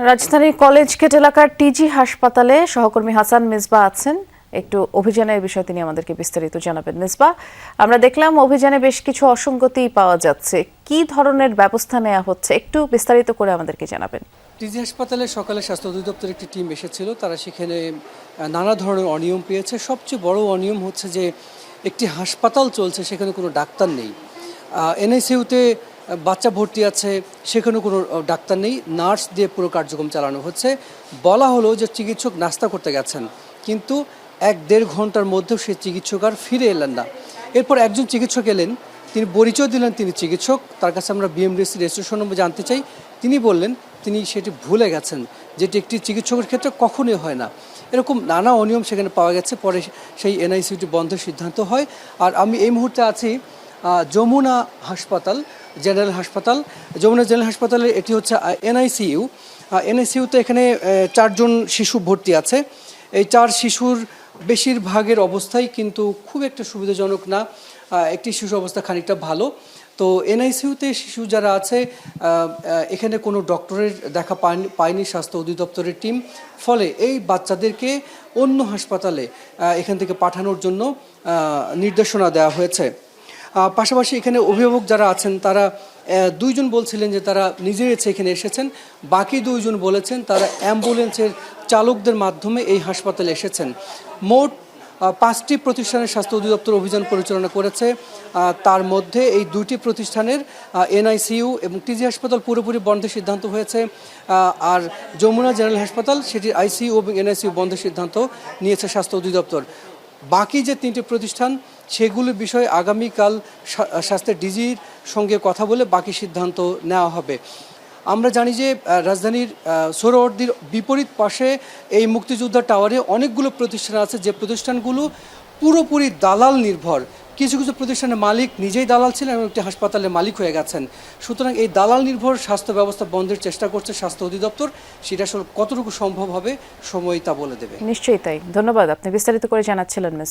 রাজধানীর college gate এলাকার টিজি হাসপাতালে সহকর্মী হাসান মিসবাহ আছেন। একটু অভিযানের বিষয়ে তিনি আমাদেরকে বিস্তারিত জানাবেন। মিসবাহ, আমরা দেখলাম অভিযানে বেশ কিছু অসঙ্গতি পাওয়া যাচ্ছে, কি ধরনের ব্যবস্থা নেওয়া হচ্ছে একটু বিস্তারিত করে আমাদেরকে জানাবেন। টিজি হাসপাতালে সকালে স্বাস্থ্য অধিদপ্তরের একটি টিম এসেছিল, তারা সেখানে নানা ধরনের অনিয়ম পেয়েছে। সবচেয়ে বড় অনিয়ম হচ্ছে যে একটি হাসপাতাল চলছে, সেখানে কোনো ডাক্তার নেই। এনআইসিইউতে বাচ্চা ভর্তি আছে, সেখানে কোনো ডাক্তার নেই, নার্স দিয়ে পুরো কার্যক্রম চালানো হচ্ছে। বলা হলো যে চিকিৎসক নাস্তা করতে গেছেন, কিন্তু 1-1.5 ঘন্টার মধ্যেও সেই চিকিৎসক আর ফিরে এলেন না। এরপর একজন চিকিৎসক এলেন, তিনি পরিচয় দিলেন তিনি চিকিৎসক। তার কাছে আমরা বিএমডিসি রেজিস্ট্রেশন নম্বর জানতে চাই। তিনি বললেন তিনি সেটি ভুলে গেছেন, যেটি একটি চিকিৎসকের ক্ষেত্রে কখনোই হয় না। এরকম নানা অনিয়ম সেখানে পাওয়া গেছে। পরে সেই এনআইসিইউটি বন্ধের সিদ্ধান্ত হয়। আর আমি এই মুহূর্তে আছি যমুনা হাসপাতাল, জেনারেল হাসপাতাল। যমুনা জেনারেল হাসপাতালে এটি হচ্ছে এনআইসিইউ। এনআইসিইউতে এখানে 4 জন শিশু ভর্তি আছে। এই 4 শিশুর বেশিরভাগের অবস্থাই কিন্তু খুব একটা সুবিধাজনক না। একটি শিশু অবস্থা খানিকটা ভালো। তো এনআইসিইউতে শিশু যারা আছে, এখানে কোনো ডক্টরের দেখা পায়নি স্বাস্থ্য অধিদপ্তরের টিম। ফলে এই বাচ্চাদেরকে অন্য হাসপাতালে এখান থেকে পাঠানোর জন্য নির্দেশনা দেওয়া হয়েছে। পাশাপাশি এখানে অভিভাবক যারা আছেন তারা 2 জন বলছিলেন যে তারা নিজের ইচ্ছে এখানে এসেছেন, বাকি 2 জন বলেছেন তারা অ্যাম্বুলেন্সের চালকদের মাধ্যমে এই হাসপাতালে এসেছেন। মোট 5টি প্রতিষ্ঠানের স্বাস্থ্য অধিদপ্তর অভিযান পরিচালনা করেছে। তার মধ্যে এই 2টি প্রতিষ্ঠানের এনআইসিইউ এবং টিজি হাসপাতাল পুরোপুরি বন্ধের সিদ্ধান্ত হয়েছে। আর যমুনা জেনারেল হাসপাতাল সেটির আইসিইউ এবং এনআইসিইউ বন্ধের সিদ্ধান্ত নিয়েছে স্বাস্থ্য অধিদপ্তর। বাকি যে 3টি প্রতিষ্ঠান, সেগুলোর বিষয়ে আগামীকাল স্বাস্থ্যের ডিজির সঙ্গে কথা বলে বাকি সিদ্ধান্ত নেওয়া হবে। আমরা জানি যে রাজধানীর সোহরাওয়ার্দীর বিপরীত পাশে এই মুক্তিযোদ্ধা টাওয়ারে অনেকগুলো প্রতিষ্ঠান আছে, যে প্রতিষ্ঠানগুলো পুরোপুরি দালাল নির্ভর। কিছু কিছু প্রতিষ্ঠানের মালিক নিজেই দালাল ছিলেন এবং একটি হাসপাতালের মালিক হয়ে গেছেন। সুতরাং এই দালাল নির্ভর স্বাস্থ্য ব্যবস্থা বন্ধের চেষ্টা করছে স্বাস্থ্য অধিদপ্তর। সেটা আসলে কতটুকু সম্ভব হবে সময় তা বলে দেবে। নিশ্চয়ই তাই। ধন্যবাদ, আপনি বিস্তারিত করে জানাচ্ছিলেন মিসবাহ।